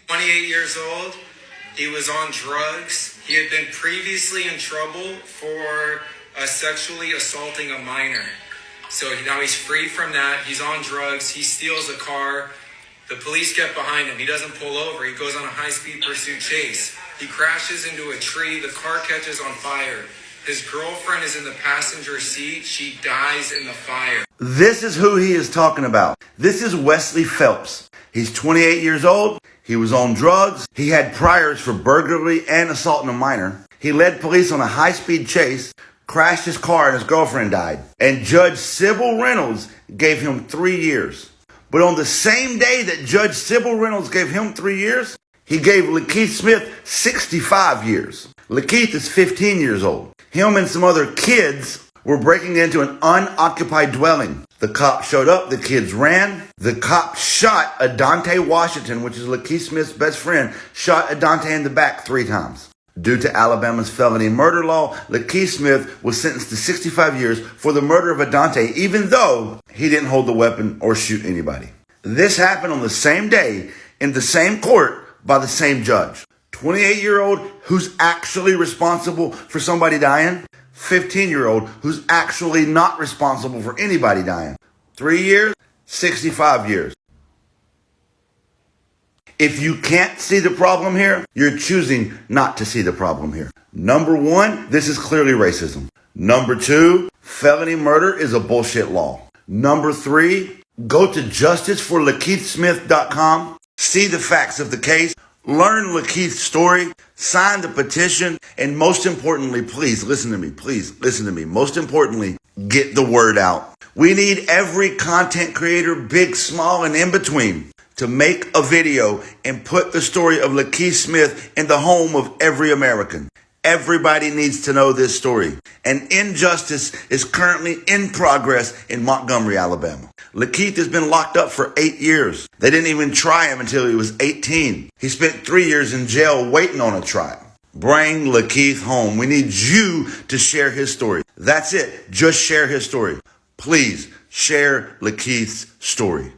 28 years old. He was on drugs. He had been previously in trouble for sexually assaulting a minor. So now he's free from that. He's on drugs. He steals a car. The police get behind him. He doesn't pull over. He goes on a high-speed pursuit chase. He crashes into a tree. The car catches on fire. His girlfriend is in the passenger seat. She dies in the fire. This is who he is talking about. This is Wesley Phelps. He's 28 years old. He was on drugs. He had priors for burglary and assaulting a minor. He led police on a high-speed chase, crashed his car, and his girlfriend died. And Judge Sybil Reynolds gave him 3 years. But on the same day that Judge Sybil Reynolds gave him 3 years, he gave Lakeith Smith 65 years. Lakeith is 15 years old. Him and some other kids were breaking into an unoccupied dwelling. The cops showed up. The kids ran. The cop shot Adante Washington, which is Lakeith Smith's best friend, shot Adante in the back 3 times. Due to Alabama's felony murder law, Lakeith Smith was sentenced to 65 years for the murder of Adante, even though he didn't hold the weapon or shoot anybody. This happened on the same day in the same court by the same judge. 28-year-old who's actually responsible for somebody dying. 15-year-old who's actually not responsible for anybody dying. 3 years, 65 years. If you can't see the problem here, you're choosing not to see the problem here. Number 1, this is clearly racism. Number 2, felony murder is a bullshit law. Number 3, go to justiceforlakeithsmith.com, see the facts of the case, learn Lakeith's story, sign the petition, and most importantly, please listen to me. Most importantly, get the word out. We need every content creator, big, small, and in between, to make a video and put the story of Lakeith Smith in the home of every American. Everybody needs to know this story. And injustice is currently in progress in Montgomery, Alabama. Lakeith has been locked up for 8 years. They didn't even try him until he was 18. He spent 3 years in jail waiting on a trial. Bring Lakeith home. We need you to share his story. That's it. Just share his story. Please share Lakeith's story.